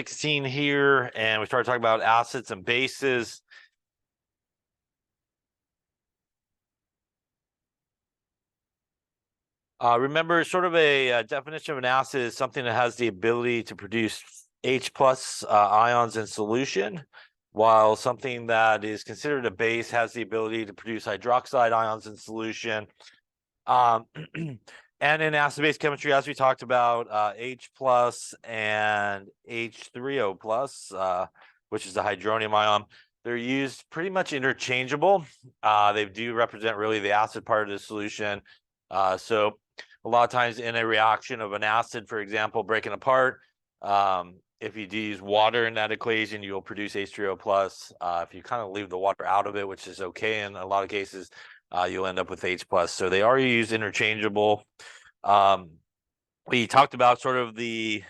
16 here, and we started talking about acids and bases. Remember, sort of a definition of an acid is something that has the ability to produce H plus ions in solution, while something that is considered a base has the ability to produce hydroxide ions in solution. And in acid-base chemistry, as we talked about, H plus and H3O plus, which is the hydronium ion, they're used pretty much interchangeable. They do represent really the acid part of the solution. So a lot of times in a reaction of an acid, for example, breaking apart, if you do use water in that equation, you'll produce H3O plus. If you kind of leave the water out of it, which is okay in a lot of cases, you'll end up with H plus. So they are used interchangeable. We talked about sort of the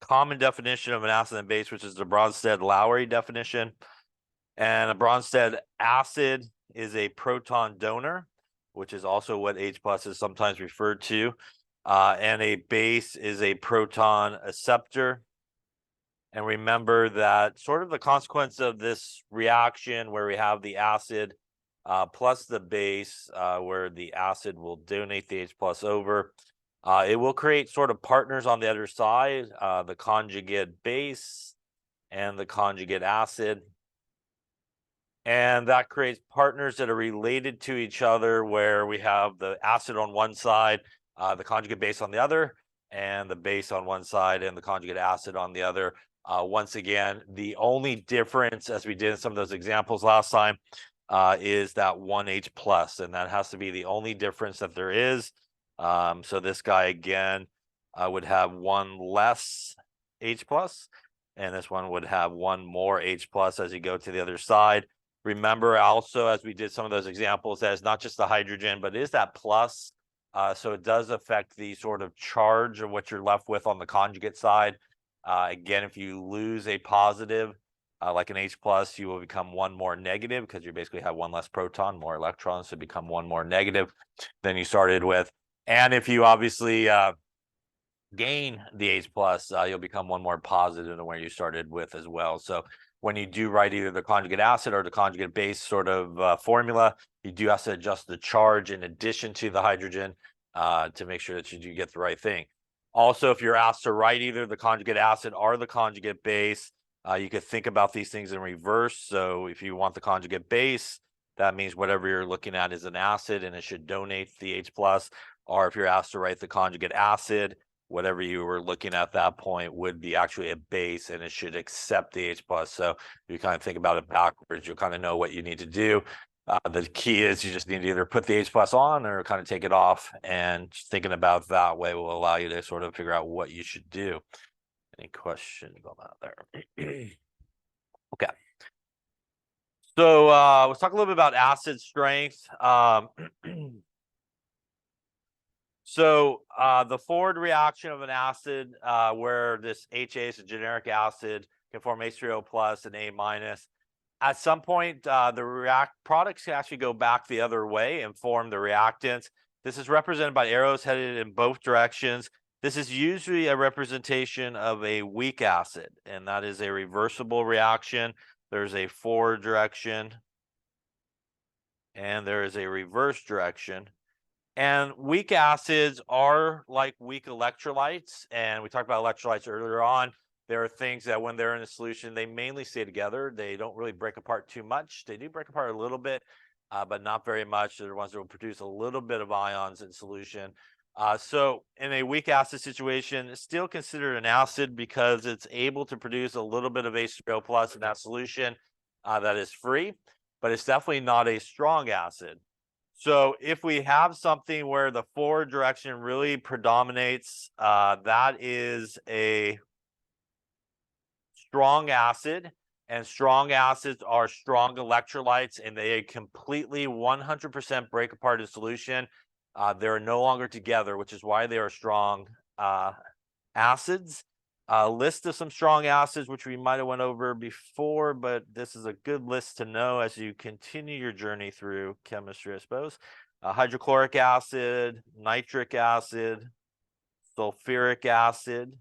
common definition of an acid and base, which is the Bronsted-Lowry definition. And a Bronsted acid is a proton donor, which is also what H plus is sometimes referred to. And a base is a proton acceptor. And remember that sort of the consequence of this reaction where we have the acid plus the base, where the acid will donate the H plus over, it will create sort of partners on the other side, the conjugate base and the conjugate acid. And that creates partners that are related to each other, where we have the acid on one side, the conjugate base on the other, and the base on one side and the conjugate acid on the other. Once again, the only difference, as we did in some of those examples last time, is that one H plus, and that has to be the only difference that there is. So this guy again would have one less H plus, and this one would have one more H plus as you go to the other side. Remember also, as we did some of those examples, that it's not just the hydrogen, but it is that plus. So it does affect the sort of charge of what you're left with on the conjugate side. Again, if you lose a positive, like an H plus, you will become one more negative because you basically have one less proton, more electrons, so become one more negative than you started with. And if you obviously gain the H plus, you'll become one more positive than where you started with as well. So when you do write either the conjugate acid or the conjugate base sort of formula, you do have to adjust the charge in addition to the hydrogen to make sure that you do get the right thing. Also, if you're asked to write either the conjugate acid or the conjugate base, you could think about these things in reverse. So if you want the conjugate base, that means whatever you're looking at is an acid and it should donate the H plus. Or if you're asked to write the conjugate acid, whatever you were looking at that point would be actually a base and it should accept the H plus. So if you kind of think about it backwards, you'll kind of know what you need to do. The key is you just need to either put the H plus on or kind of take it off, and thinking about that way will allow you to sort of figure out what you should do. Any questions on that there? Okay. So let's talk a little bit about acid strength. So the forward reaction of an acid, where this HA is a generic acid, can form H3O plus and A minus. At some point, the products can actually go back the other way and form the reactants. This is represented by arrows headed in both directions. This is usually a representation of a weak acid, and that is a reversible reaction. There's a forward direction, and there is a reverse direction. And weak acids are like weak electrolytes, and we talked about electrolytes earlier on. There are things that when they're in a solution, they mainly stay together. They don't really break apart too much. They do break apart a little bit, but not very much. They're the ones that will produce a little bit of ions in solution. So in a weak acid situation, it's still considered an acid because it's able to produce a little bit of H3O plus in that solution that is free, but it's definitely not a strong acid. So if we have something where the forward direction really predominates, that is a strong acid, and strong acids are strong electrolytes, and they completely 100% break apart in solution. They're no longer together, which is why they are strong acids. List of some strong acids, which we might have went over before, but this is a good list to know as you continue your journey through chemistry, I suppose. Hydrochloric acid, nitric acid, sulfuric acid,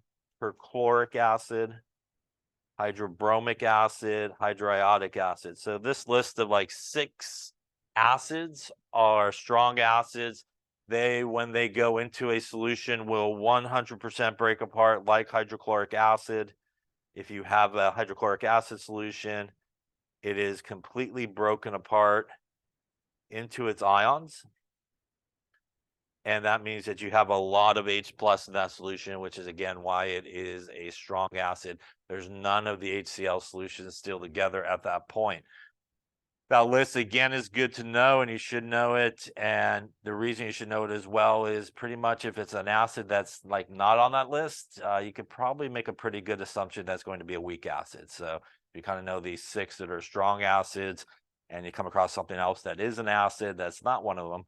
perchloric acid, hydrobromic acid, hydriodic acid. So this list of like 6 acids are strong acids. They, when they go into a solution, will 100% break apart like hydrochloric acid. If you have a hydrochloric acid solution, it is completely broken apart into its ions. And that means that you have a lot of H plus in that solution, which is again why it is a strong acid. There's none of the HCl solutions still together at that point. That list again is good to know, and you should know it. And the reason you should know it as well is pretty much if it's an acid that's like not on that list, you could probably make a pretty good assumption that's going to be a weak acid. So if you kind of know these 6 that are strong acids, and you come across something else that is an acid that's not one of them,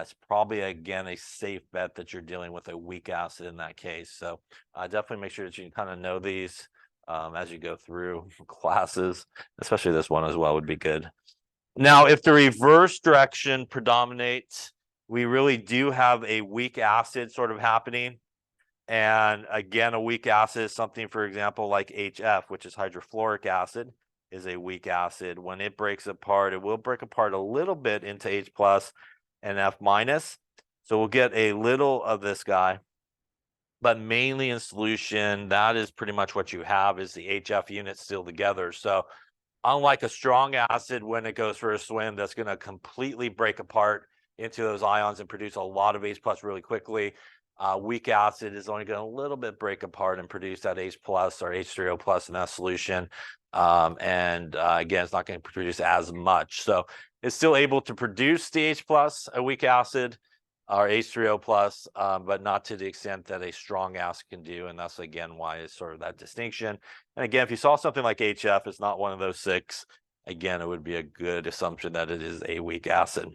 it's probably again a safe bet that you're dealing with a weak acid in that case. So definitely make sure that you kind of know these as you go through classes, especially this one as well would be good. Now, if the reverse direction predominates, we really do have a weak acid sort of happening. And again, a weak acid is something, for example, like HF, which is hydrofluoric acid, is a weak acid. When it breaks apart, it will break apart a little bit into H plus and F minus. So we'll get a little of this guy, but mainly in solution, that is pretty much what you have is the HF unit still together. So unlike a strong acid, when it goes for a swim, that's going to completely break apart into those ions and produce a lot of H plus really quickly. Weak acid is only going to a little bit break apart and produce that H plus or H3O plus in that solution. Again, it's not going to produce as much. So it's still able to produce the H plus, a weak acid, or H3O plus, but not to the extent that a strong acid can do. And that's again why it's sort of that distinction. And again, if you saw something like HF, it's not one of those 6. Again, it would be a good assumption that it is a weak acid.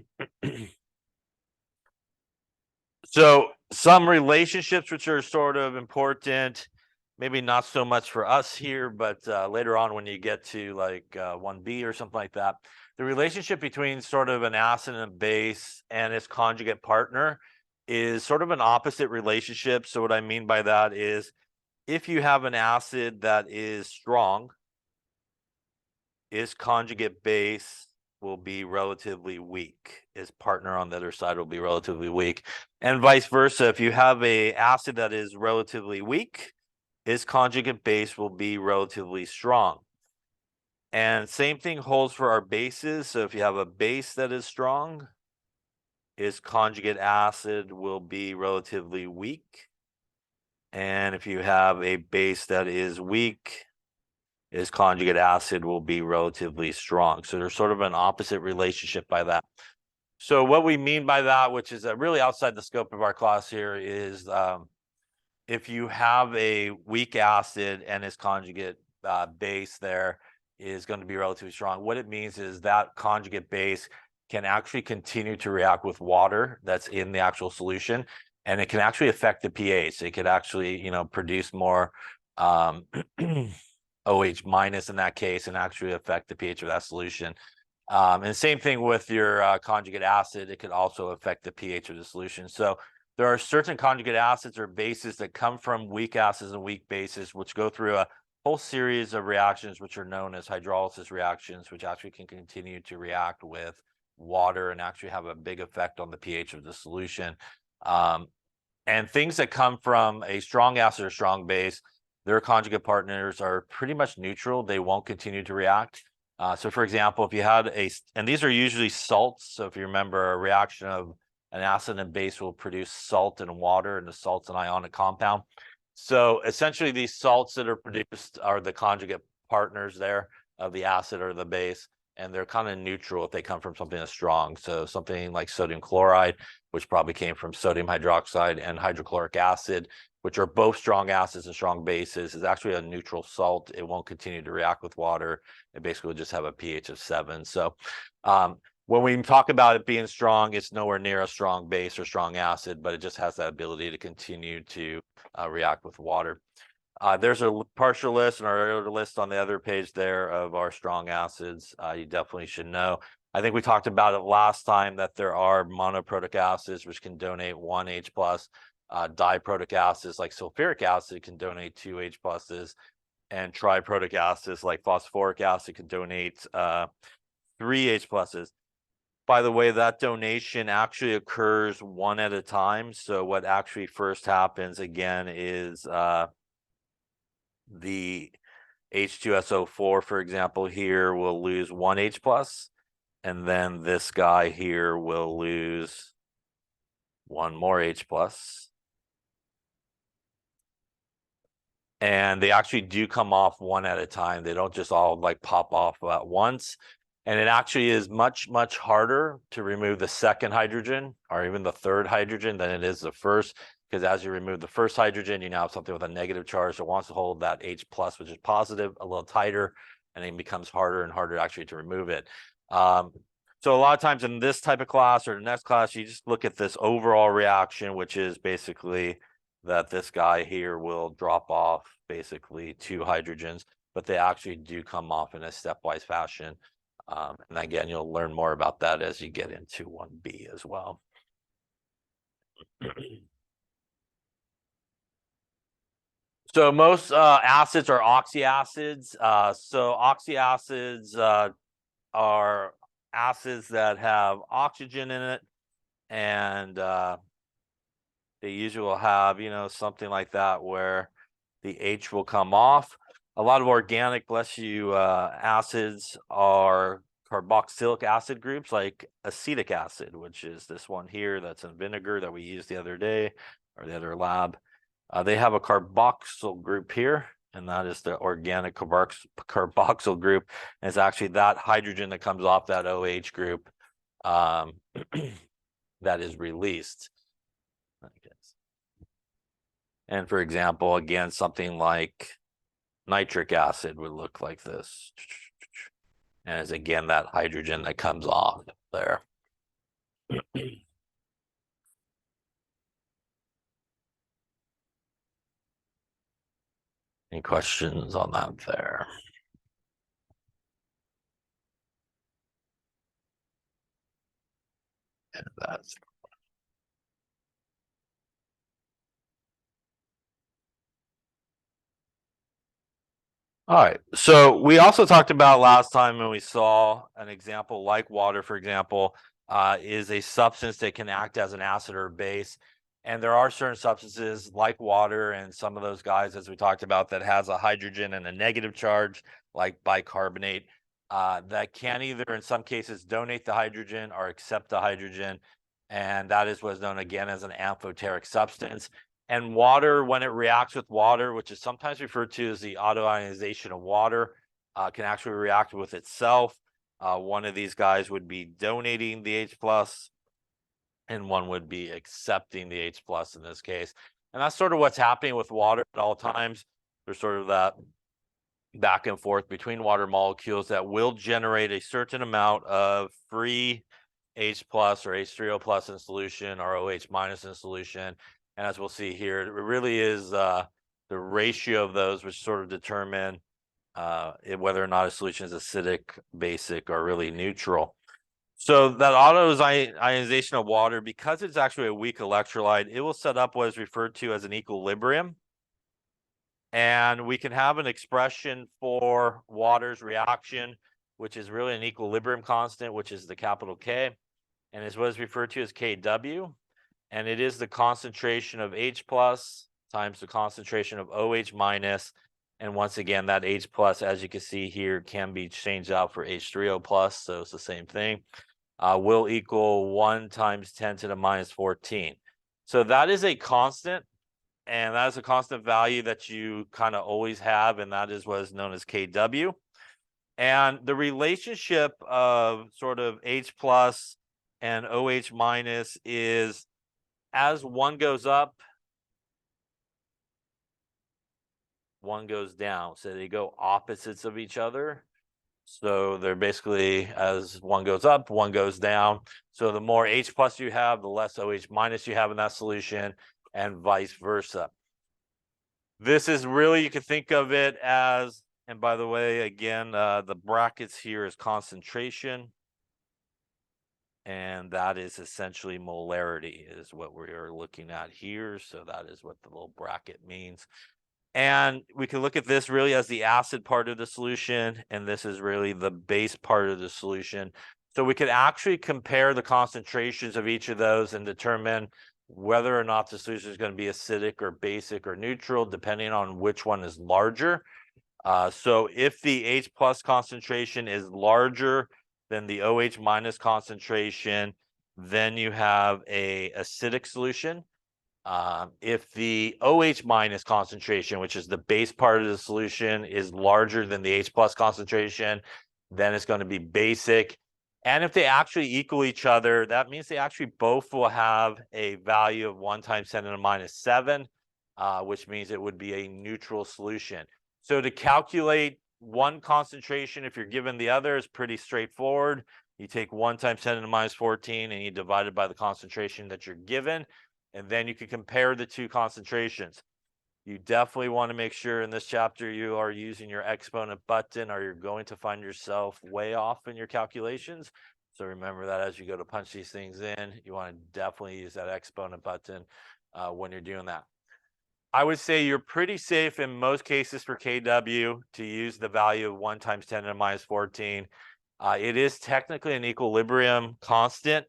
So some relationships which are sort of important, maybe not so much for us here, but later on when you get to like 1B or something like that, the relationship between sort of an acid and a base and its conjugate partner is sort of an opposite relationship. So what I mean by that is if you have an acid that is strong, its conjugate base will be relatively weak. Its partner on the other side will be relatively weak. And vice versa. If you have an acid that is relatively weak, its conjugate base will be relatively strong. And same thing holds for our bases. So if you have a base that is strong, its conjugate acid will be relatively weak. And if you have a base that is weak, its conjugate acid will be relatively strong. So there's sort of an opposite relationship by that. So what we mean by that, which is really outside the scope of our class here, is if you have a weak acid and its conjugate base there is going to be relatively strong, what it means is that conjugate base can actually continue to react with water that's in the actual solution, and it can actually affect the pH. It could actually, produce more OH minus in that case and actually affect the pH of that solution. And same thing with your conjugate acid, it could also affect the pH of the solution. So there are certain conjugate acids or bases that come from weak acids and weak bases, which go through a whole series of reactions, which are known as hydrolysis reactions, which actually can continue to react with water and actually have a big effect on the pH of the solution. And things that come from a strong acid or strong base, their conjugate partners are pretty much neutral. They won't continue to react. So for example, if you had and these are usually salts. So if you remember, a reaction of an acid and base will produce salt and water, and the salt's an ionic compound. So essentially these salts that are produced are the conjugate partners there of the acid or the base, and they're kind of neutral if they come from something that's strong. So something like sodium chloride, which probably came from sodium hydroxide, and hydrochloric acid, which are both strong acids and strong bases, is actually a neutral salt. It won't continue to react with water. It basically will just have a pH of 7. So when we talk about it being strong, it's nowhere near a strong base or strong acid, but it just has that ability to continue to react with water. There's a partial list and our list on the other page there of our strong acids. You definitely should know. I think we talked about it last time that there are monoprotic acids which can donate 1 H plus. Diprotic acids like sulfuric acid can donate 2 H pluses. and triprotic acids like phosphoric acid can donate 3 H pluses. By the way, that donation actually occurs one at a time. So what actually first happens again is the H2SO4, for example, here will lose 1 H plus, and then this guy here will lose 1 more H plus. And they actually do come off one at a time. They don't just all like pop off at once. And it actually is much, much harder to remove the second hydrogen or even the third hydrogen than it is the first, because as you remove the first hydrogen, you now have something with a negative charge that wants to hold that H plus, which is positive, a little tighter, and it becomes harder and harder actually to remove it. So a lot of times in this type of class or the next class, you just look at this overall reaction, which is basically that this guy here will drop off basically 2 hydrogens, but they actually do come off in a stepwise fashion. And again, you'll learn more about that as you get into 1B as well. So most acids are oxyacids. So oxyacids are acids that have oxygen in it, and they usually will have, something like that where the H will come off. A lot of organic, bless you, acids are carboxylic acid groups like acetic acid, which is this one here that's in vinegar that we used the other day or the other lab. They have a carboxyl group here, and that is the organic carboxyl group. And it's actually that hydrogen that comes off that OH group that is released. And for example, again, something like nitric acid would look like this. And it's again that hydrogen that comes off there. Any questions on that there? And that's all right. So we also talked about last time when we saw an example like water, for example, is a substance that can act as an acid or base. And there are certain substances like water and some of those guys, as we talked about, that has a hydrogen and a negative charge, like bicarbonate, that can either, in some cases, donate the hydrogen or accept the hydrogen. And that is what's known again as an amphoteric substance. And water, when it reacts with water, which is sometimes referred to as the autoionization of water, can actually react with itself. One of these guys would be donating the H plus, and one would be accepting the H plus in this case. And that's sort of what's happening with water at all times. There's sort of that back and forth between water molecules that will generate a certain amount of free H plus or H3O plus in solution or OH minus in solution. And as we'll see here, it really is the ratio of those which sort of determine whether or not a solution is acidic, basic, or really neutral. So that autoionization of water, because it's actually a weak electrolyte, it will set up what is referred to as an equilibrium. And we can have an expression for water's reaction, which is really an equilibrium constant, which is the capital K, and is what is referred to as Kw. And it is the concentration of H plus times the concentration of OH minus. And once again, that H plus, as you can see here, can be changed out for H3O plus. So it's the same thing. Will equal 1 times 10 to the minus 14. So that is a constant. And that is a constant value that you kind of always have. And that is what is known as Kw. And the relationship of sort of H plus and OH minus is, as one goes up, one goes down. So they go opposites of each other. So they're basically, as one goes up, one goes down. So the more H plus you have, the less OH minus you have in that solution, and vice versa. This is really, you can think of it as, and by the way, again, the brackets here is concentration. And that is essentially molarity is what we are looking at here. So that is what the little bracket means. And we can look at this really as the acid part of the solution, and this is really the base part of the solution. So we could actually compare the concentrations of each of those and determine whether or not the solution is going to be acidic or basic or neutral, depending on which one is larger. So if the H plus concentration is larger than the OH minus concentration, then you have a acidic solution. If the OH minus concentration, which is the base part of the solution, is larger than the H plus concentration, then it's going to be basic. And if they actually equal each other, that means they actually both will have a value of 1 times 10 to the minus 7, which means it would be a neutral solution. So to calculate one concentration, if you're given the other, is pretty straightforward. You take 1 times 10 to the minus 14 and you divide it by the concentration that you're given. And then you can compare the two concentrations. You definitely want to make sure in this chapter you are using your exponent button, or you're going to find yourself way off in your calculations. So remember that as you go to punch these things in, you want to definitely use that exponent button when you're doing that. I would say you're pretty safe in most cases for KW to use the value of 1 times 10 to the minus 14. It is technically an equilibrium constant.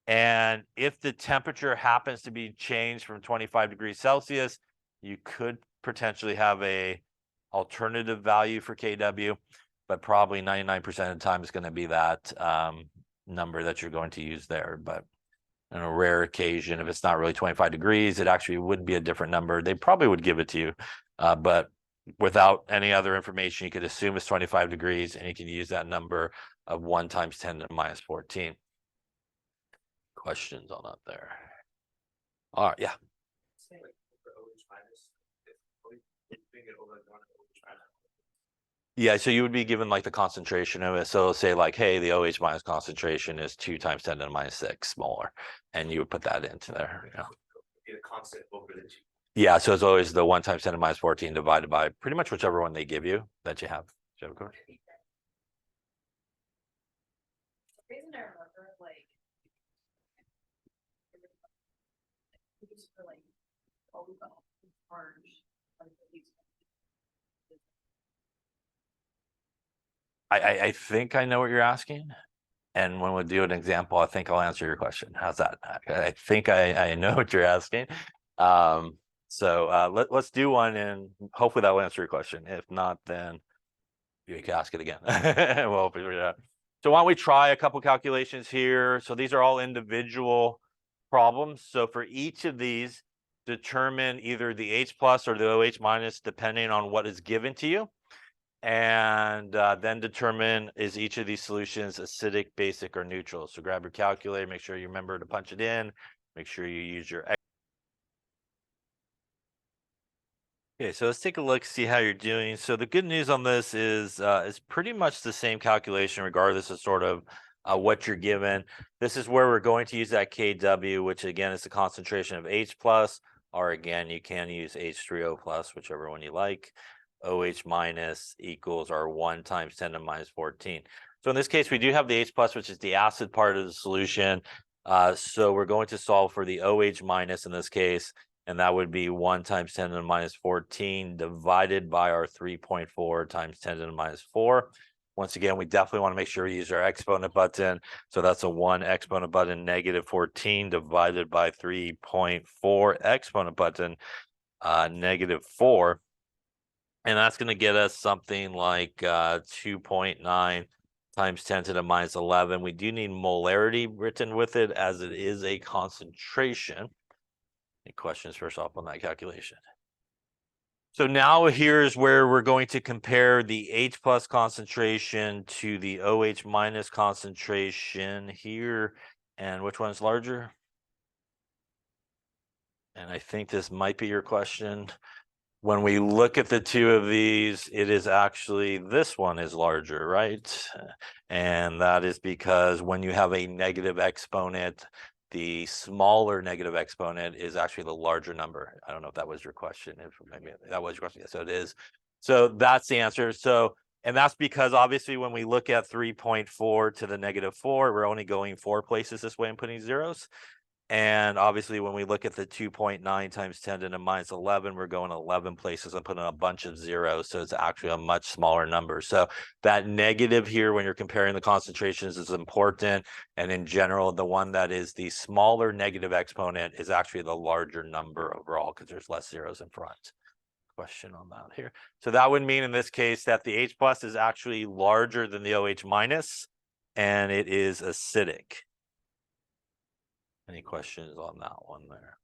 And if the temperature happens to be changed from 25 degrees Celsius, you could potentially have a alternative value for KW, but probably 99% of the time it's going to be that number that you're going to use there. But on a rare occasion, if it's not really 25 degrees, it actually would be a different number. They probably would give it to you, but without any other information, you could assume it's 25 degrees, and you can use that number of 1 times 10 to the minus 14. Questions on that there? All right, yeah. Yeah, so you would be given like the concentration of it. So say like, hey, the OH minus concentration is 2 times 10 to the minus 6 molar, and you would put that into there. You know? Be a constant over the 2. Yeah, so it's always the 1 times 10 to the minus 14 divided by pretty much whichever one they give you that you have. Do you have a question? The reason I remember, like, for like orange, I think I know what you're asking. And when we do an example, I think I'll answer your question. How's that? I think I know what you're asking. So let's do one, and hopefully that will answer your question. If not, then you can ask it again. We'll figure it out. So why don't we try a couple calculations here? So these are all individual problems. So for each of these, determine either the H plus or the OH minus, depending on what is given to you. And then determine, is each of these solutions acidic, basic, or neutral? So grab your calculator, make sure you remember to punch it in, make sure you use your. Okay, so let's take a look, see how you're doing. So the good news on this is it's pretty much the same calculation regardless of sort of what you're given. This is where we're going to use that KW, which again is the concentration of H plus, or again, you can use H3O plus, whichever one you like. OH minus equals our 1 times 10 to the minus 14. So in this case, we do have the H plus, which is the acid part of the solution. So we're going to solve for the OH minus in this case, and that would be 1 times 10 to the minus 14 divided by our 3.4 times 10 to the minus 4. Once again, we definitely want to make sure we use our exponent button. So that's a 1 exponent button negative 14 divided by 3.4 exponent button negative 4. And that's going to get us something like 2.9 times 10 to the minus 11. We do need molarity written with it as it is a concentration. Any questions first off on that calculation? So now here's where we're going to compare the H plus concentration to the OH minus concentration here. And which one's larger? And I think this might be your question. When we look at the two of these, it is actually this one is larger, right? And that is because when you have a negative exponent, the smaller negative exponent is actually the larger number. I don't know if that was your question. If maybe that was your question. So it is. So that's the answer. So, and that's because obviously when we look at 3.4 to the negative 4, we're only going 4 places this way and putting zeros. And obviously, when we look at the 2.9 times 10 to the minus 11, we're going 11 places and putting a bunch of zeros. So it's actually a much smaller number. So that negative here, when you're comparing the concentrations, is important. And in general, the one that is the smaller negative exponent is actually the larger number overall because there's less zeros in front. Question on that here. So that would mean in this case that the H plus is actually larger than the OH minus, and it is acidic. Any questions on that one there?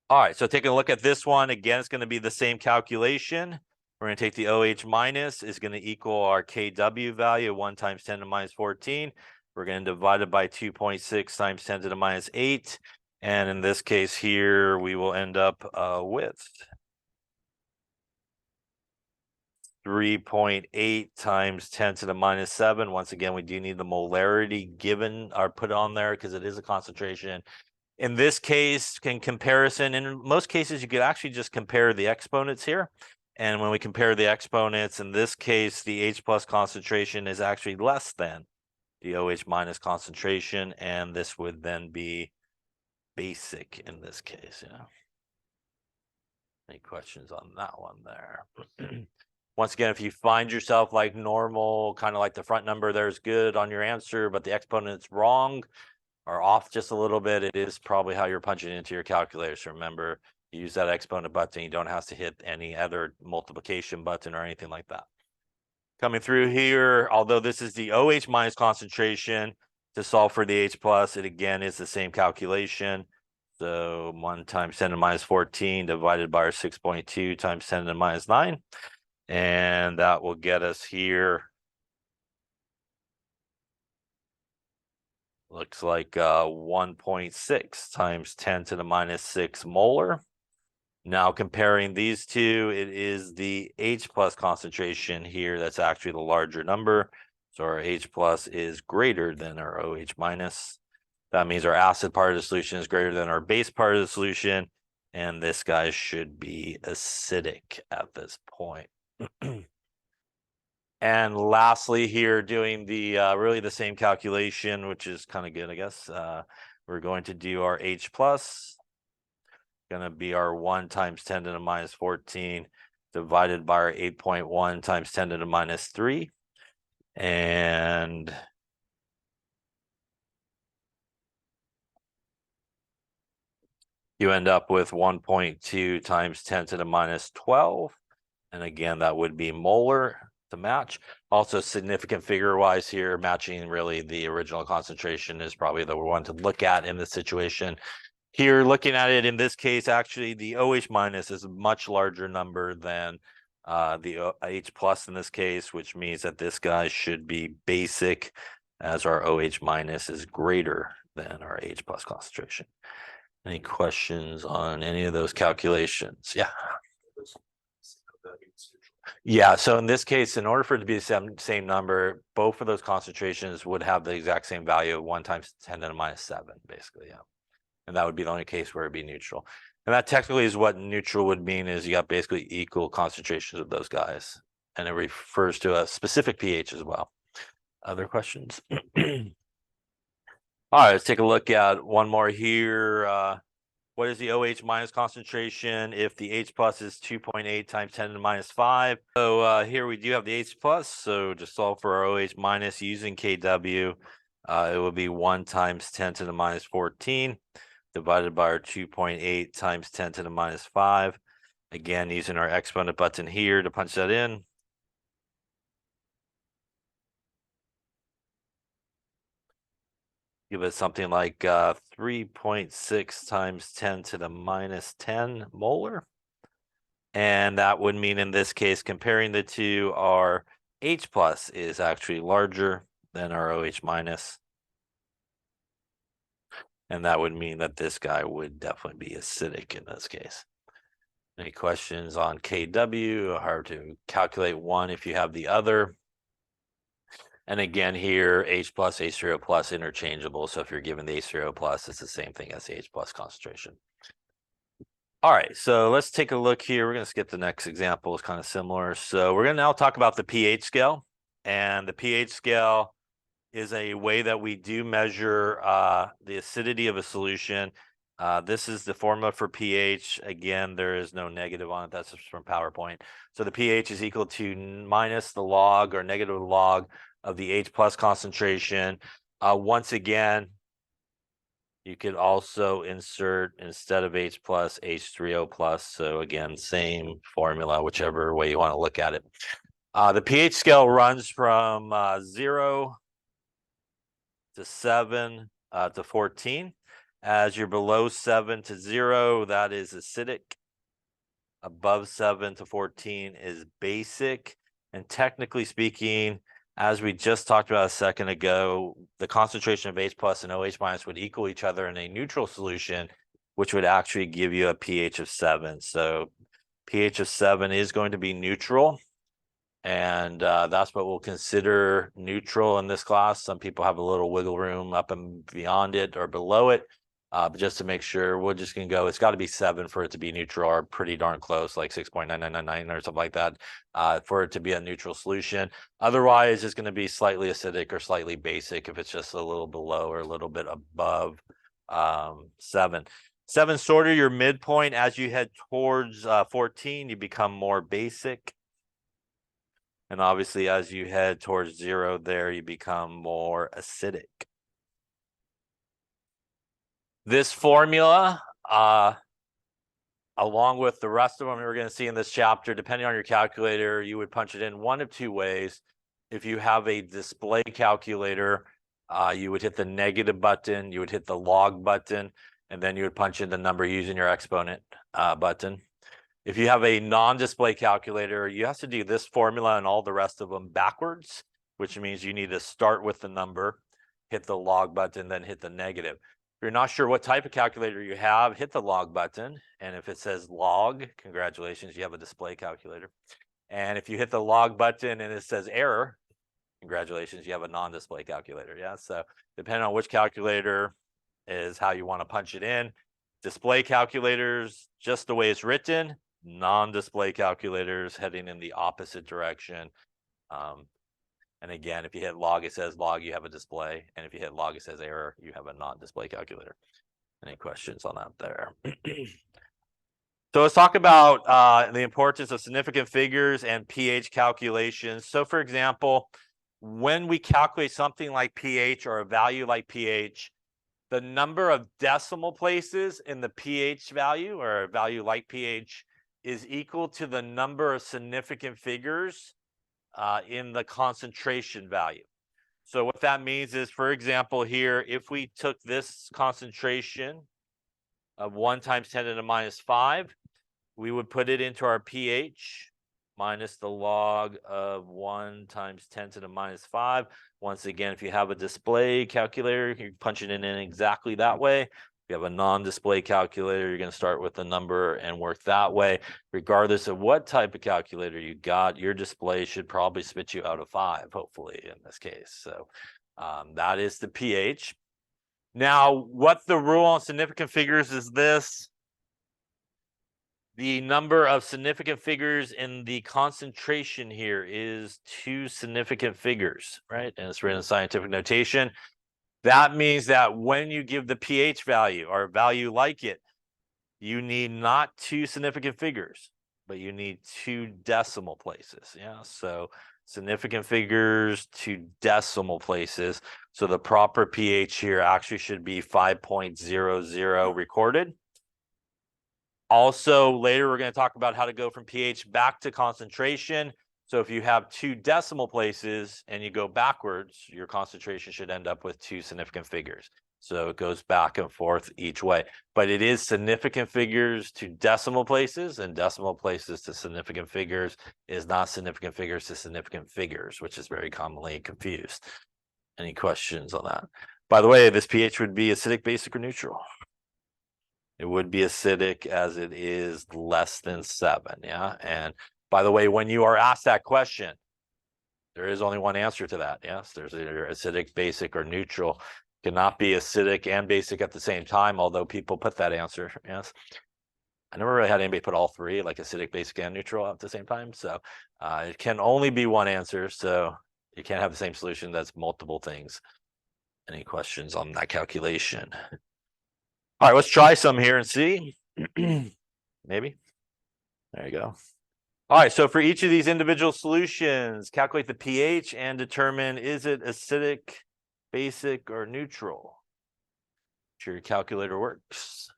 All right, so taking a look at this one, again, it's going to be the same calculation. We're going to take the OH minus is going to equal our KW value, 1 times 10 to the minus 14. We're going to divide it by 2.6 times 10 to the minus 8. And in this case here, we will end up with 3.8 times 10 to the minus 7. Once again, we do need the molarity given or put on there because it is a concentration. In this case, in comparison, in most cases, you could actually just compare the exponents here. And when we compare the exponents, in this case, the H plus concentration is actually less than the OH minus concentration. And this would then be basic in this case. Yeah. Any questions on that one there? Once again, if you find yourself like normal, kind of like the front number there's good on your answer, but the exponent's wrong or off just a little bit, it is probably how you're punching into your calculator. So remember, you use that exponent button. You don't have to hit any other multiplication button or anything like that. Coming through here, although this is the OH minus concentration, to solve for the H plus, it again is the same calculation. So 1 times 10 to the minus 14 divided by our 6.2 times 10 to the minus 9. And that will get us here. Looks like 1.6 times 10 to the minus 6 molar. Now comparing these two, it is the H plus concentration here that's actually the larger number. So our H plus is greater than our OH minus. That means our acid part of the solution is greater than our base part of the solution. And this guy should be acidic at this point. And lastly here, doing the really the same calculation, which is kind of good, I guess. We're going to do our H plus. Going to be our 1 times 10 to the minus 14 divided by our 8.1 times 10 to the minus 3. And you end up with 1.2 times 10 to the minus 12. And again, that would be molar to match. Also significant figure wise here, matching really the original concentration is probably the one to look at in this situation. Here, looking at it in this case, actually the OH minus is a much larger number than the H plus in this case, which means that this guy should be basic as our OH minus is greater than our H plus concentration. Any questions on any of those calculations? Yeah. Yeah, so in this case, in order for it to be the same number, both of those concentrations would have the exact same value of 1 times 10 to the minus 7, basically, yeah. And that would be the only case where it'd be neutral. And that technically is what neutral would mean, is you got basically equal concentrations of those guys. And it refers to a specific pH as well. Other questions? All right, let's take a look at one more here. What is the OH minus concentration if the H plus is 2.8 times 10 to the minus 5? So here we do have the H plus. So to solve for our OH minus using KW, it would be 1 times 10 to the minus 14 divided by our 2.8 times 10 to the minus 5. Again, using our exponent button here to punch that in. Give it something like 3.6 times 10 to the minus 10 molar. And that would mean in this case, comparing the two, our H plus is actually larger than our OH minus. And that would mean that this guy would definitely be acidic in this case. Any questions on KW, how to calculate one if you have the other? And again here, H plus, H3O plus interchangeable. So if you're given the H3O plus, it's the same thing as the H plus concentration. All right, so let's take a look here. We're going to skip the next example. It's kind of similar. So we're going to now talk about the pH scale. And the pH scale is a way that we do measure the acidity of a solution. This is the formula for pH. Again, there is no negative on it. That's just from PowerPoint. So the pH is equal to minus the log or negative log of the H plus concentration. Once again, you could also insert, instead of H plus, H3O plus. So again, same formula, whichever way you want to look at it. The pH scale runs from 0 to 7 to 14. As you're below 7 to 0, that is acidic. Above 7 to 14 is basic. And technically speaking, as we just talked about a second ago, the concentration of H plus and OH minus would equal each other in a neutral solution, which would actually give you a pH of 7. So pH of 7 is going to be neutral. And that's what we'll consider neutral in this class. Some people have a little wiggle room up and beyond it or below it. But just to make sure, we're just going to go, it's got to be 7 for it to be neutral, or pretty darn close, like 6.9999 or something like that, for it to be a neutral solution. Otherwise, it's going to be slightly acidic or slightly basic if it's just a little below or a little bit above 7. 7 sort of your midpoint. As you head towards 14, you become more basic. And obviously, as you head towards 0 there, you become more acidic. This formula, along with the rest of them we're going to see in this chapter, depending on your calculator, you would punch it in one of two ways. If you have a display calculator, you would hit the negative button, you would hit the log button, and then you would punch in the number using your exponent button. If you have a non-display calculator, you have to do this formula and all the rest of them backwards, which means you need to start with the number, hit the log button, then hit the negative. If you're not sure what type of calculator you have, hit the log button. And if it says log, congratulations, you have a display calculator. And if you hit the log button and it says error, congratulations, you have a non-display calculator. Yeah, so depending on which calculator is how you want to punch it in. Display calculators, just the way it's written. Non-display calculators heading in the opposite direction. And again, if you hit log, it says log, you have a display. And if you hit log, it says error, you have a non-display calculator. Any questions on that there? So let's talk about the importance of significant figures and pH calculations. So for example, when we calculate something like pH or a value like pH, the number of decimal places in the pH value or a value like pH is equal to the number of significant figures in the concentration value. So what that means is, for example, here, if we took this concentration of 1 times 10 to the minus 5, we would put it into our pH minus the log of 1 times 10 to the minus 5. Once again, if you have a display calculator, you punch it in exactly that way. If you have a non-display calculator, you're going to start with the number and work that way. Regardless of what type of calculator you got, your display should probably spit you out a 5, hopefully, in this case. So that is the pH. Now, what the rule on significant figures is this. The number of significant figures in the concentration here is 2 significant figures, right? And it's written in scientific notation. That means that when you give the pH value or a value like it, you need not 2 significant figures, but you need 2 decimal places. Yeah, so significant figures to decimal places. So the proper pH here actually should be 5.00 recorded. Also, later we're going to talk about how to go from pH back to concentration. So if you have 2 decimal places and you go backwards, your concentration should end up with 2 significant figures. So it goes back and forth each way. But it is significant figures to decimal places, and decimal places to significant figures is not significant figures to significant figures, which is very commonly confused. Any questions on that? By the way, this pH would be acidic, basic, or neutral. It would be acidic as it is less than 7, yeah? And by the way, when you are asked that question, there is only one answer to that, yes? There's either acidic, basic, or neutral. It cannot be acidic and basic at the same time, although people put that answer, yes? I never really had anybody put all 3, like acidic, basic, and neutral at the same time. So it can only be one answer. So You can't have the same solution that's multiple things. Any questions on that calculation? All right, let's try some here and see. Maybe. There you go. All right, so for each of these individual solutions, calculate the pH and determine, is it acidic, basic, or neutral? Make sure your calculator works.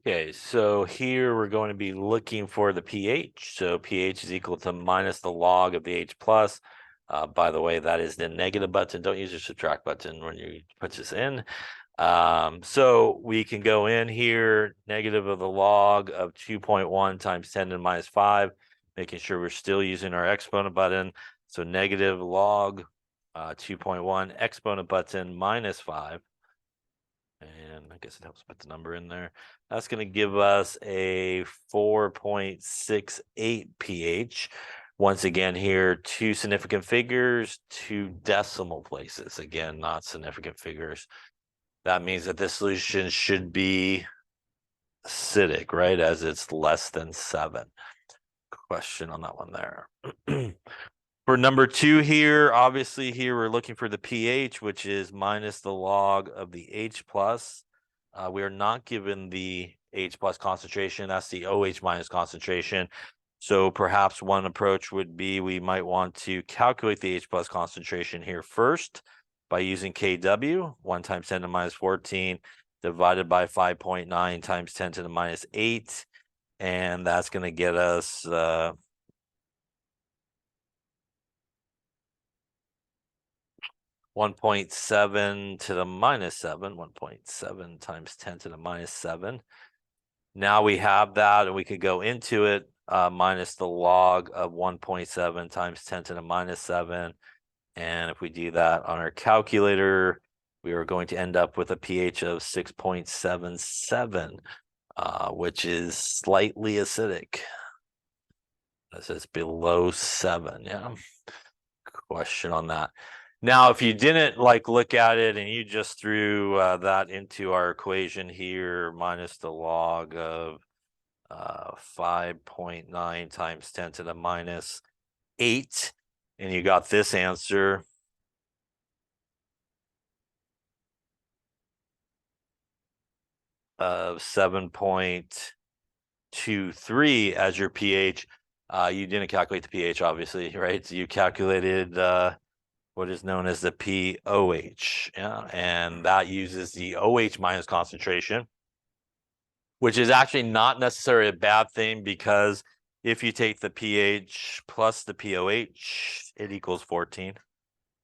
Okay, so here we're going to be looking for the pH. So pH is equal to minus the log of the H plus. By the way, that is the negative button. Don't use your subtract button when you put this in. So we can go in here, negative of the log of 2.1 times 10 to the minus 5, making sure we're still using our exponent button. So negative log 2.1 exponent button minus 5. And I guess it helps put the number in there. That's going to give us a 4.68 pH. Once again here, 2 significant figures, 2 decimal places. Again, not significant figures. That means that this solution should be acidic, right? As it's less than 7. Question on that one there. For number 2 here, obviously here we're looking for the pH, which is minus the log of the H plus. We are not given the H plus concentration. That's the OH minus concentration. So perhaps one approach would be we might want to calculate the H plus concentration here first by using KW, 1 times 10 to the minus 14 divided by 5.9 times 10 to the minus 8. And that's going to get us 1.7 to the minus 7, 1.7 times 10 to the minus 7. Now we have that, and we could go into it minus the log of 1.7 times 10 to the minus 7. And if we do that on our calculator, we are going to end up with a pH of 6.77, which is slightly acidic. This is below 7, yeah. Question on that. Now, if you didn't look at it and you just threw that into our equation here, minus the log of 5.9 times 10 to the minus 8, and you got this answer, of 7.23 as your pH. You didn't calculate the pH, obviously, right? So you calculated what is known as the POH, yeah, and that uses the OH minus concentration, which is actually not necessarily a bad thing, because if you take the pH plus the POH, it equals 14,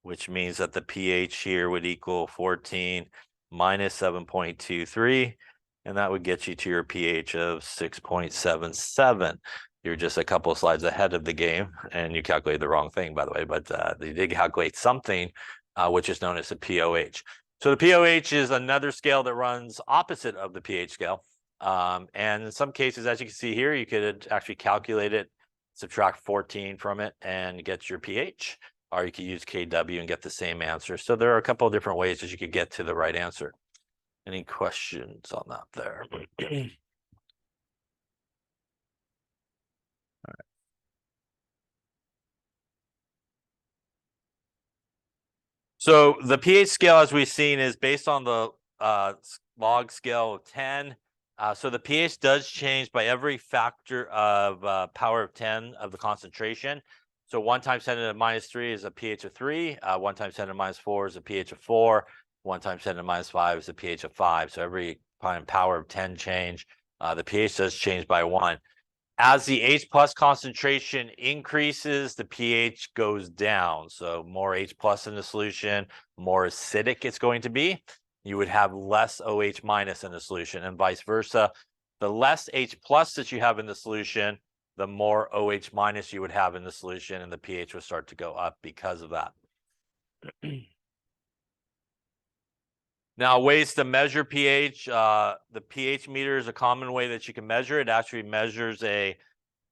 which means that the pH here would equal 14 minus 7.23, and that would get you to your pH of 6.77. You're just a couple of slides ahead of the game, and you calculated the wrong thing, by the way, but they did calculate something, which is known as the POH. So the POH is another scale that runs opposite of the pH scale. And in some cases, as you can see here, you could actually calculate it, subtract 14 from it, and get your pH, or you could use KW and get the same answer. So there are a couple of different ways that you could get to the right answer. Any questions on that there? So the pH scale, as we've seen, is based on the log scale of 10. So the pH does change by every factor of power of 10 of the concentration. So 1 times 10 to the minus 3 is a pH of 3. 1 times 10 to the minus 4 is a pH of 4. 1 times 10 to the minus 5 is a pH of 5. So every power of 10 change, the pH does change by 1. As the H plus concentration increases, the pH goes down. So more H plus in the solution, more acidic it's going to be. You would have less OH minus in the solution, and vice versa. The less H plus that you have in the solution, the more OH minus you would have in the solution, and the pH would start to go up because of that. Now, ways to measure pH. The pH meter is a common way that you can measure it. It actually measures the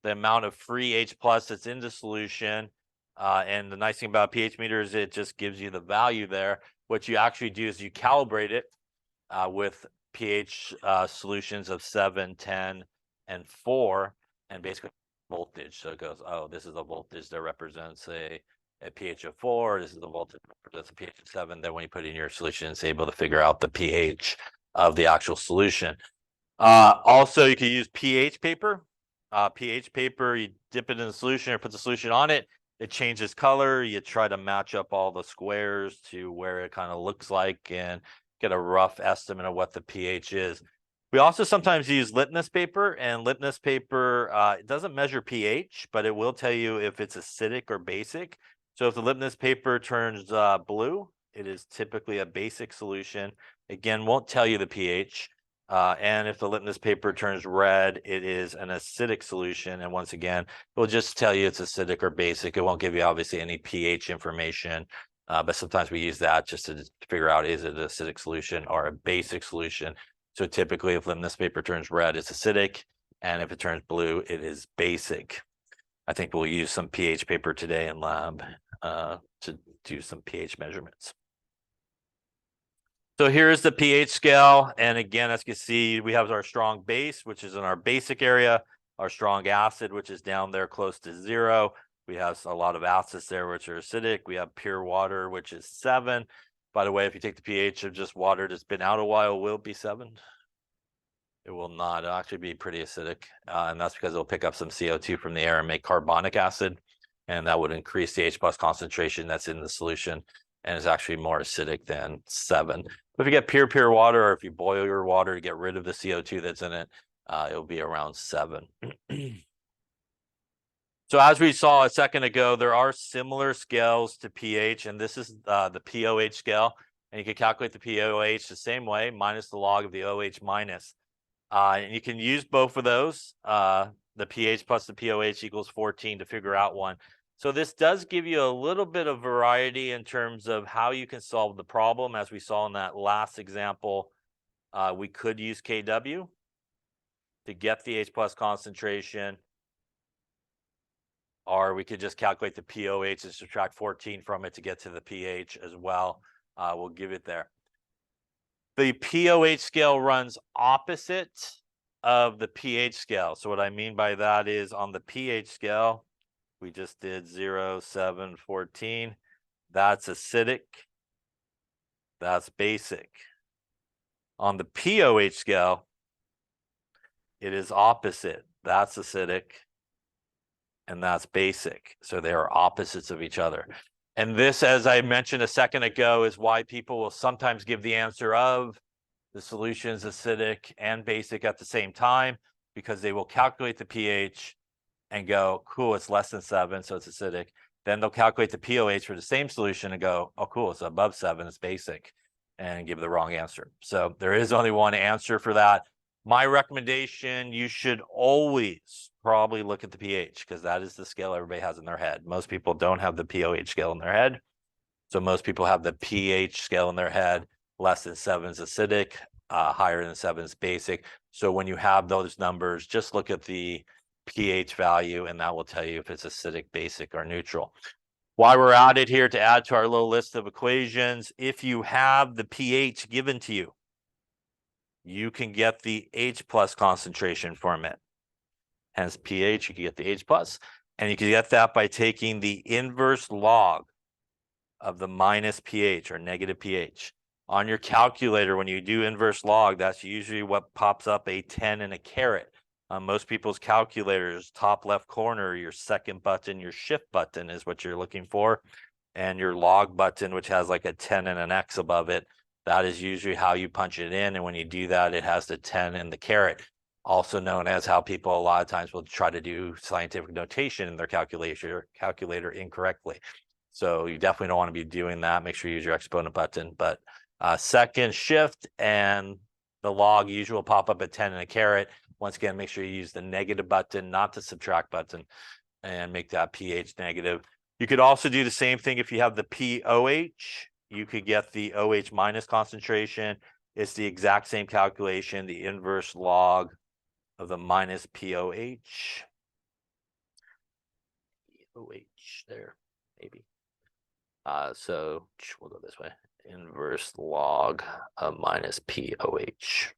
amount of free H plus that's in the solution. And the nice thing about pH meter is it just gives you the value there. What you actually do is you calibrate it with pH solutions of 7, 10, and 4, and basically voltage. So it goes, oh, this is a voltage that represents a pH of 4. This is the voltage that represents a pH of 7. Then when you put in your solution, it's able to figure out the pH of the actual solution. Also, you can use pH paper. pH paper, you dip it in the solution or put the solution on it. It changes color. You try to match up all the squares to where it kind of looks like and get a rough estimate of what the pH is. We also sometimes use litmus paper, and litmus paper, it doesn't measure pH, but it will tell you if it's acidic or basic. So if the litmus paper turns blue, it is typically a basic solution. Again, won't tell you the pH. And if the litmus paper turns red, it is an acidic solution. And once again, it will just tell you it's acidic or basic. It won't give you obviously any pH information. But sometimes we use that just to figure out, is it an acidic solution or a basic solution? So typically if litmus paper turns red, it's acidic. And if it turns blue, it is basic. I think we'll use some pH paper today in lab to do some pH measurements. So here's the pH scale. And again, as you can see, we have our strong base, which is in our basic area, our strong acid, which is down there close to 0. We have a lot of acids there, which are acidic. We have pure water, which is 7. By the way, if you take the pH of just water that's been out a while, will it be 7? It will not. It'll actually be pretty acidic. And that's because it'll pick up some CO2 from the air and make carbonic acid. And that would increase the H+ concentration that's in the solution. And it's actually more acidic than 7. But if you get pure water, or if you boil your water to get rid of the CO2 that's in it, it'll be around 7. So as we saw a second ago, there are similar scales to pH, and this is the POH scale. And you can calculate the POH the same way, minus the log of the OH minus. And you can use both of those. The pH plus the POH equals 14 to figure out one. So this does give you a little bit of variety in terms of how you can solve the problem. As we saw in that last example, we could use KW to get the H+ concentration, or we could just calculate the POH and subtract 14 from it to get to the pH as well. We'll give it there. The POH scale runs opposite of the pH scale. So what I mean by that is on the pH scale, we just did 0, 7, 14. That's acidic. That's basic. On the POH scale, it is opposite. That's acidic. And that's basic. So they are opposites of each other. And this, as I mentioned a second ago, is why people will sometimes give the answer of the solution's acidic and basic at the same time, because they will calculate the pH and go, cool, it's less than 7, so it's acidic. Then they'll calculate the POH for the same solution and go, oh, cool, it's above 7, it's basic, and give the wrong answer. So there is only one answer for that. My recommendation, you should always probably look at the pH, because that is the scale everybody has in their head. Most people don't have the POH scale in their head. So most people have the pH scale in their head. Less than 7 is acidic, higher than 7 is basic. So when you have those numbers, just look at the pH value, and that will tell you if it's acidic, basic, or neutral. While we're at it here, to add to our little list of equations, if you have the pH given to you, you can get the H+ concentration from it. Hence pH, you can get the H+, and you can get that by taking the inverse log of the minus pH or negative pH. On your calculator, when you do inverse log, that's usually what pops up a 10 and a caret. On most people's calculators, top left corner, your second button, your shift button is what you're looking for. And your log button, which has like a 10 and an X above it, that is usually how you punch it in. And when you do that, it has the 10 and the caret, also known as how people a lot of times will try to do scientific notation in their calculator incorrectly. So you definitely don't want to be doing that. Make sure you use your exponent button. But second shift and the log usually will pop up at 10 and a caret. Once again, make sure you use the negative button, not the subtract button, and make that pH negative. You could also do the same thing if you have the POH. You could get the OH minus concentration. It's the exact same calculation, the inverse log of the minus POH. POH there, maybe. So we'll go this way. Inverse log of minus POH.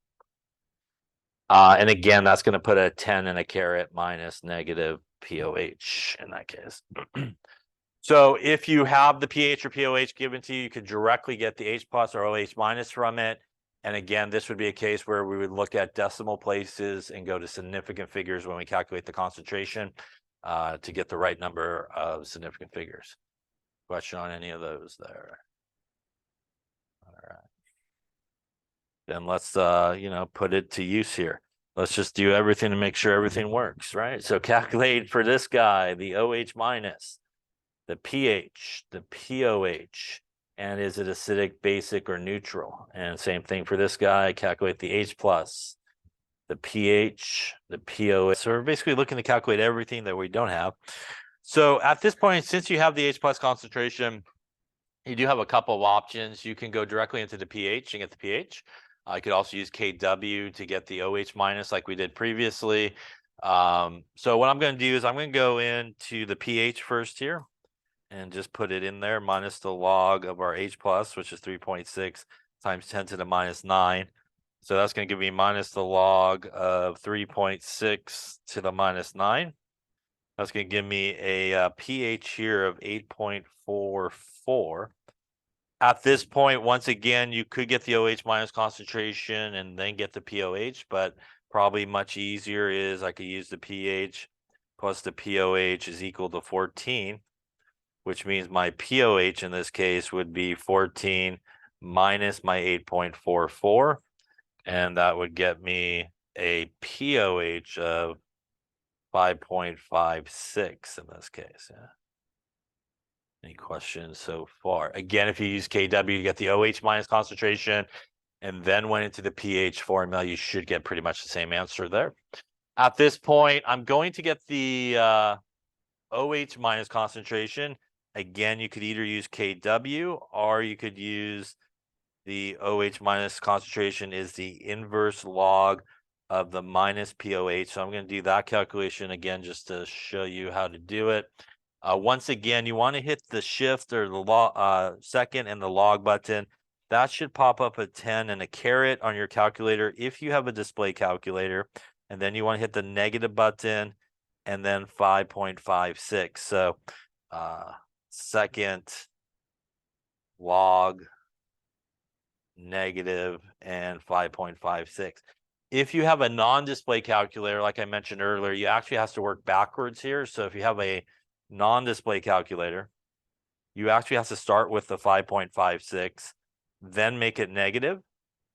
And again, that's going to put a 10 and a caret minus negative POH in that case. So if you have the pH or POH given to you, you could directly get the H plus or OH minus from it. And again, this would be a case where we would look at decimal places and go to significant figures when we calculate the concentration to get the right number of significant figures. Question on any of those there? All right. Then let's, put it to use here. Let's just do everything to make sure everything works, right? So calculate for this guy, the OH minus, the pH, the POH, and is it acidic, basic, or neutral? And same thing for this guy, calculate the H plus, the pH, the POH. So we're basically looking to calculate everything that we don't have. So at this point, since you have the H plus concentration, you do have a couple of options. You can go directly into the pH and get the pH. I could also use KW to get the OH minus like we did previously. So what I'm going to do is I'm going to go into the pH first here and just put it in there minus the log of our H plus, which is 3.6 times 10 to the minus 9. So that's going to give me minus the log of 3.6 to the minus 9. That's going to give me a pH here of 8.44. At this point, once again, you could get the OH minus concentration and then get the POH, but probably much easier is I could use the pH plus the POH is equal to 14, which means my POH in this case would be 14 minus my 8.44, and that would get me a POH of 5.56 in this case. Yeah. Any questions so far? Again, if you use KW, you get the OH minus concentration and then went into the pH formula, you should get pretty much the same answer there. At this point, I'm going to get the OH minus concentration. Again, you could either use KW or you could use the OH minus concentration is the inverse log of the minus POH. So I'm going to do that calculation again just to show you how to do it. Once again, you want to hit the shift or the second and the log button. That should pop up a 10 and a caret on your calculator if you have a display calculator. And then you want to hit the negative button and then 5.56. So second, log, negative, and 5.56. If you have a non-display calculator, like I mentioned earlier, you actually have to work backwards here. So if you have a non-display calculator, you actually have to start with the 5.56, then make it negative,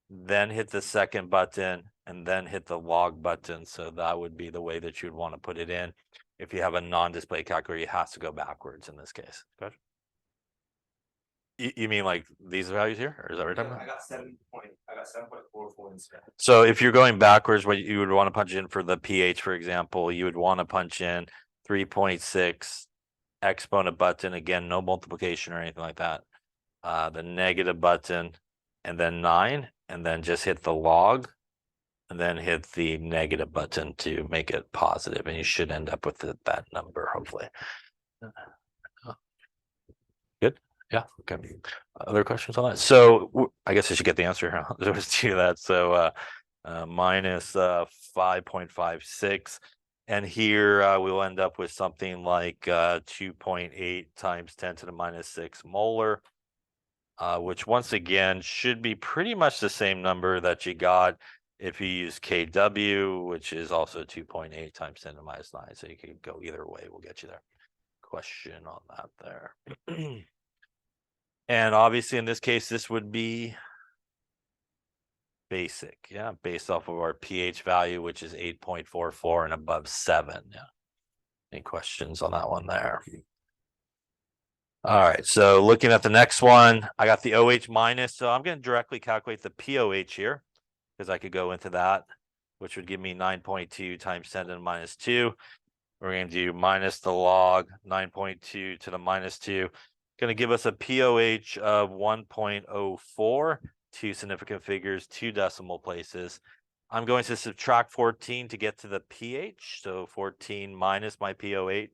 then hit the second button, and then hit the log button. So that would be the way that you'd want to put it in. If you have a non-display calculator, you have to go backwards in this case. Good. You mean like these values here, or is that what you're talking about? I got 7.44 instead. So if you're going backwards, what you would want to punch in for the pH, for example, you would want to punch in 3.6 exponent button. Again, no multiplication or anything like that. The negative button, and then 9, and then just hit the log, and then hit the negative button to make it positive, and you should end up with that number, hopefully. Good. Yeah. Okay. Other questions on that? So I guess I should get the answer. Huh? Let's do that. So minus 5.56. And here we'll end up with something like 2.8 times 10 to the minus 6 molar, which once again should be pretty much the same number that you got if you use KW, which is also 2.8 times 10 to the minus 9. So you could go either way. We'll get you there. Question on that there. And obviously in this case, this would be basic, yeah, based off of our pH value, which is 8.44 and above 7. Yeah. Any questions on that one there? All right, so looking at the next one, I got the OH minus, so I'm going to directly calculate the POH here because I could go into that, which would give me 9.2 times 10 to the minus 2. We're going to do minus the log 9.2 to the minus 2. Going to give us a POH of 1.04, 2 significant figures, 2 decimal places. I'm going to subtract 14 to get to the pH. So 14 minus my POH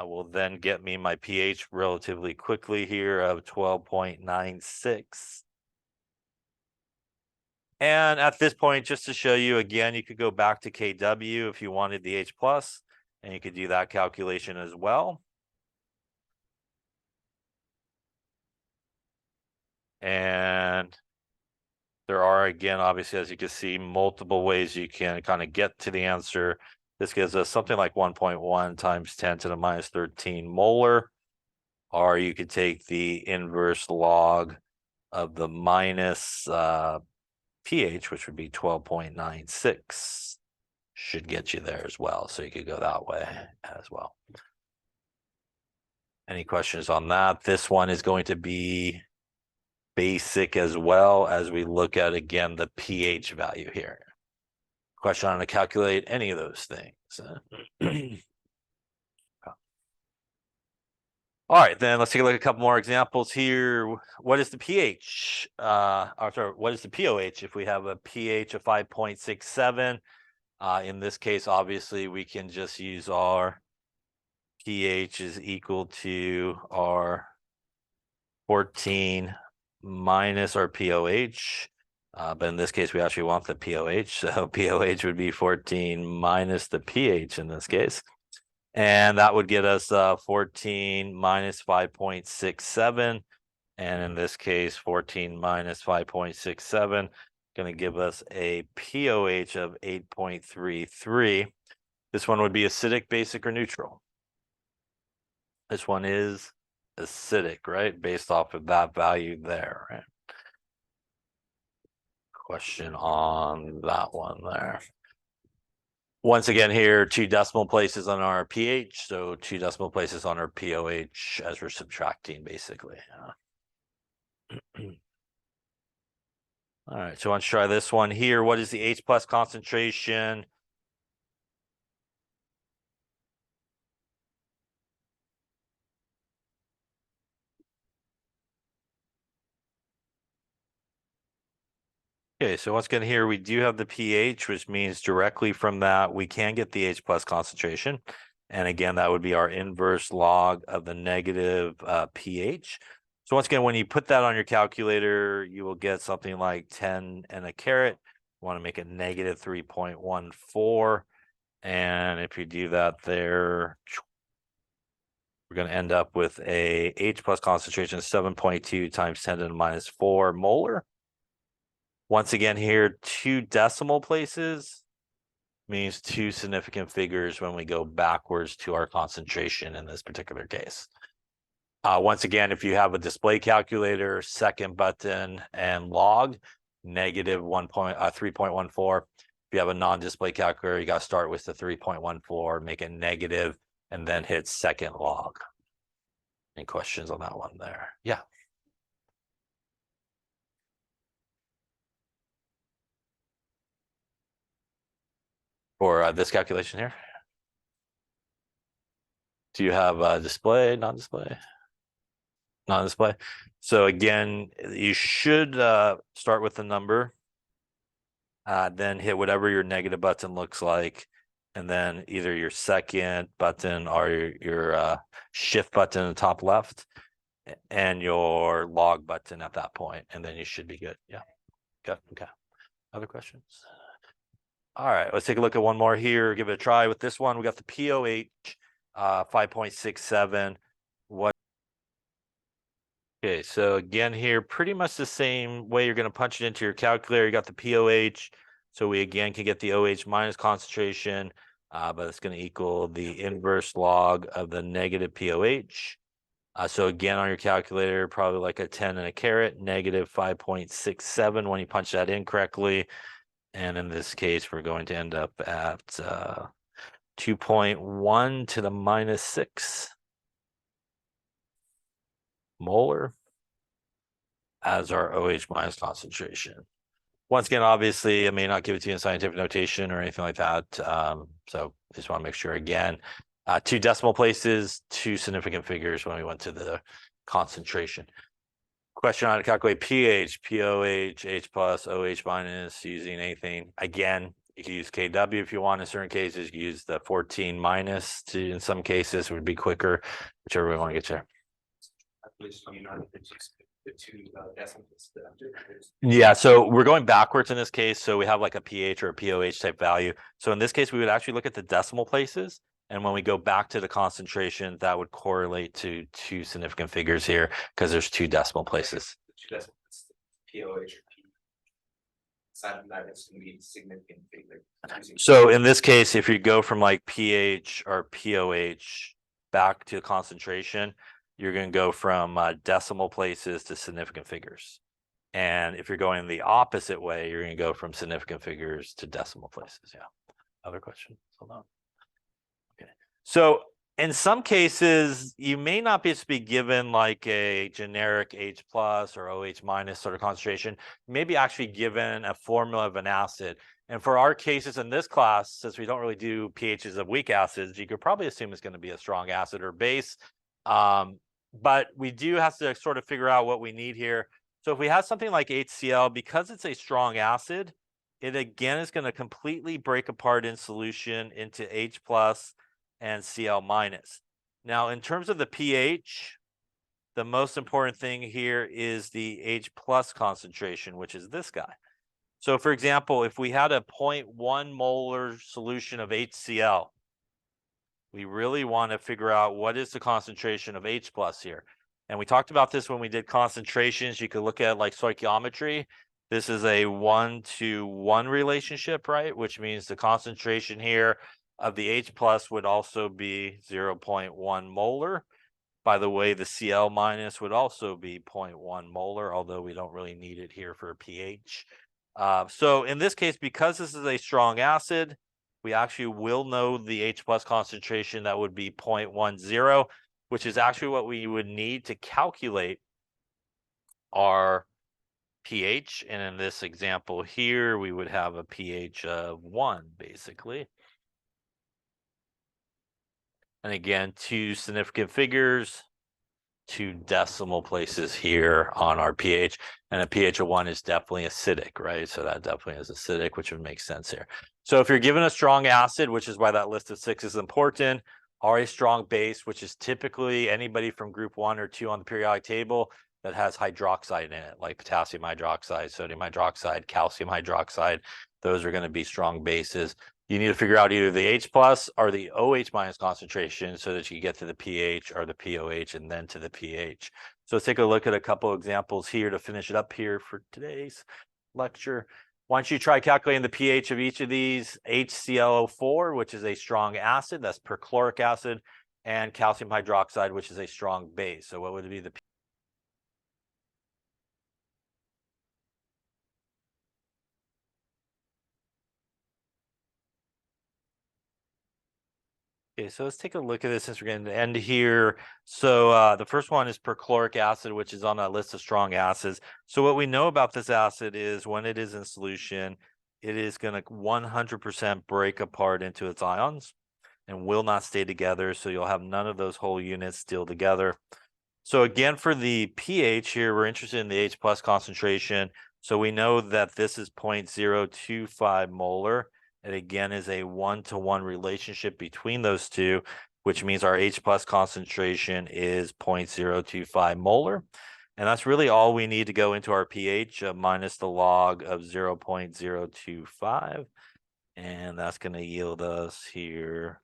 will then get me my pH relatively quickly here of 12.96. And at this point, just to show you again, you could go back to KW if you wanted the H plus, and you could do that calculation as well. And there are, again, obviously, as you can see, multiple ways you can kind of get to the answer. This gives us something like 1.1 times 10 to the minus 13 molar. Or you could take the inverse log of the minus pH, which would be 12.96. Should get you there as well. So you could go that way as well. Any questions on that? This one is going to be basic as well as we look at, again, the pH value here. Question on how to calculate any of those things. All right, then let's take a look at a couple more examples here. What is the pH? What is the pOH if we have a pH of 5.67? In this case, obviously, we can just use our pH is equal to our 14 minus our pOH. But in this case, we actually want the pOH. So pOH would be 14 minus the pH in this case. And that would get us 14 minus 5.67. And in this case, 14 minus 5.67 going to give us a pOH of 8.33. This one would be acidic, basic, or neutral. This one is acidic, right? Based off of that value there, right? Question on that one there. Once again here, 2 decimal places on our pH, so 2 decimal places on our pOH as we're subtracting, basically. All right, so let's try this one here. What is the H plus concentration? Okay, so once again here, we do have the pH, which means directly from that, we can get the H plus concentration. And again, that would be our inverse log of the negative pH. So once again, when you put that on your calculator, you will get something like 10 and a caret. You want to make it negative 3.14. And if you do that there, we're going to end up with a H plus concentration of 7.2 times 10 to the minus 4 molar. Once again here, 2 decimal places means 2 significant figures when we go backwards to our concentration in this particular case. Once again, if you have a display calculator, second button and log, negative 3.14. If you have a non-display calculator, you got to start with the 3.14, make it negative, and then hit second log. Any questions on that one there? Yeah. For this calculation here? Do you have a display, non-display? Non-display. So again, you should start with the number, then hit whatever your negative button looks like, and then either your second button or your shift button in the top left, and your log button at that point, and then you should be good. Yeah. Good. Okay. Other questions? All right, let's take a look at one more here. Give it a try with this one. We got the pOH 5.67. What? Okay, so again here, pretty much the same way you're going to punch it into your calculator. You got the pOH, so we again can get the OH minus concentration, but it's going to equal the inverse log of the negative pOH. So again, on your calculator, probably like a 10 and a caret, negative 5.67 when you punch that in correctly. And in this case, we're going to end up at 2.1 to the minus 6 molar as our OH minus concentration. Once again, obviously, I may not give it to you in scientific notation or anything like that. So just want to make sure again, 2 decimal places, 2 significant figures when we went to the concentration. Question on how to calculate pH, pOH, H plus, OH minus, using anything. Again, you can use KW if you want. In certain cases, you use the 14 minus in some cases would be quicker, whichever we want to get there. the two decimals. Yeah, so we're going backwards in this case. So we have like a pH or a pOH type value. So in this case, we would actually look at the decimal places. And when we go back to the concentration, that would correlate to two significant figures here because there's two decimal places. Two decimals, POH or P. Aside from that, it's gonna be significant figure. So in this case, if you go from like pH or pOH back to concentration, you're going to go from decimal places to significant figures. And if you're going the opposite way, you're going to go from significant figures to decimal places. Yeah. Other question? Hold on. Okay. So in some cases, you may not be given like a generic H plus or OH minus sort of concentration. You may be actually given a formula of an acid. And for our cases in this class, since we don't really do pHs of weak acids, you could probably assume it's going to be a strong acid or base. But we do have to sort of figure out what we need here. So if we have something like HCl, because it's a strong acid, it again is going to completely break apart in solution into H plus and Cl minus. Now, in terms of the pH, the most important thing here is the H plus concentration, which is this guy. So for example, if we had a 0.1 molar solution of HCl, we really want to figure out what is the concentration of H plus here. And we talked about this when we did concentrations. You could look at like stoichiometry. This is a 1-to-1 relationship, right? Which means the concentration here of the H plus would also be 0.1 molar. By the way, the Cl minus would also be 0.1 molar, although we don't really need it here for pH. So in this case, because this is a strong acid, we actually will know the H plus concentration. That would be 0.10, which is actually what we would need to calculate our pH. And in this example here, we would have a pH of 1, basically. And again, two significant figures, two decimal places here on our pH. And a pH of 1 is definitely acidic, right? So that definitely is acidic, which would make sense here. So if you're given a strong acid, which is why that list of 6 is important, or a strong base, which is typically anybody from group 1 or 2 on the periodic table that has hydroxide in it, like potassium hydroxide, sodium hydroxide, calcium hydroxide, those are going to be strong bases. You need to figure out either the H plus or the OH minus concentration so that you get to the pH or the pOH and then to the pH. So let's take a look at a couple examples here to finish it up here for today's lecture. Why don't you try calculating the pH of each of these? HClO4, which is a strong acid, that's perchloric acid, and calcium hydroxide, which is a strong base. So what would be the Okay, so let's take a look at this since we're getting to the end here. So the first one is perchloric acid, which is on that list of strong acids. So what we know about this acid is when it is in solution, it is going to 100% break apart into its ions and will not stay together. So you'll have none of those whole units still together. So again, for the pH here, we're interested in the H plus concentration. So we know that this is 0.025 molar. It again is a 1-to-1 relationship between those two, which means our H plus concentration is 0.025 molar. And that's really all we need to go into our pH minus the log of 0.025. And that's going to yield us here.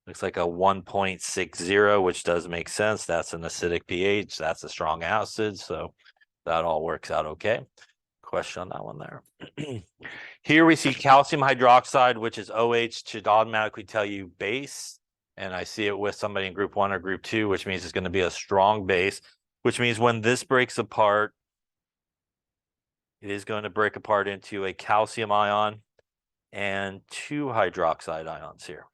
Looks like a 1.60, which does make sense. That's an acidic pH. That's a strong acid. So that all works out okay. Question on that one there. Here we see calcium hydroxide, which is OH, should automatically tell you base. And I see it with somebody in group 1 or group 2, which means it's going to be a strong base, which means when this breaks apart, it is going to break apart into a calcium ion and 2 hydroxide ions here.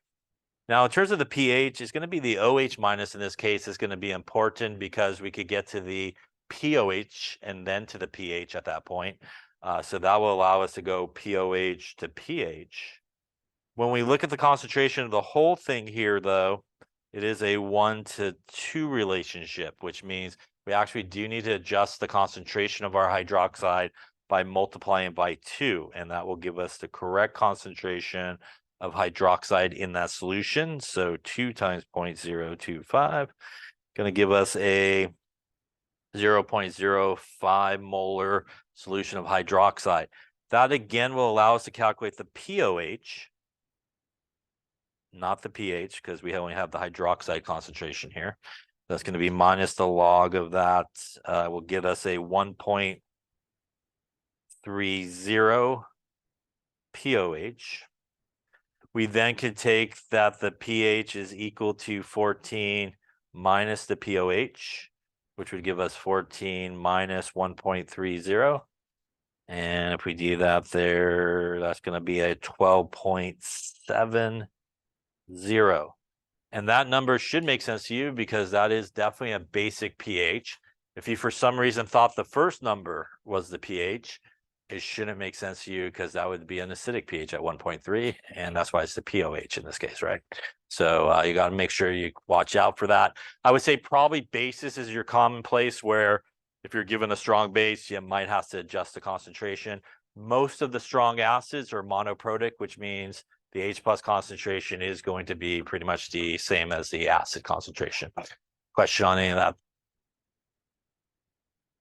Now, in terms of the pH, it's going to be the OH minus in this case is going to be important because we could get to the pOH and then to the pH at that point. So that will allow us to go pOH to pH. When we look at the concentration of the whole thing here, though, it is a 1-to-2 relationship, which means we actually do need to adjust the concentration of our hydroxide by multiplying by 2, and that will give us the correct concentration of hydroxide in that solution. So 2 times 0.025 Gonna give us a 0.05 molar solution of hydroxide. That again will allow us to calculate the pOH, not the pH, because we only have the hydroxide concentration here. That's going to be minus the log of that. Will give us a 1.30 pOH. We then could take that the pH is equal to 14 minus the pOH, which would give us 14 minus 1.30. And if we do that there, that's going to be a 12.70. And that number should make sense to you because that is definitely a basic pH. If you for some reason thought the first number was the pH, it shouldn't make sense to you because that would be an acidic pH at 1.3, and that's why it's the pOH in this case, right? So you got to make sure you watch out for that. I would say probably basis is your common place where if you're given a strong base, you might have to adjust the concentration. Most of the strong acids are monoprotic, which means the H plus concentration is going to be pretty much the same as the acid concentration. Question on any of that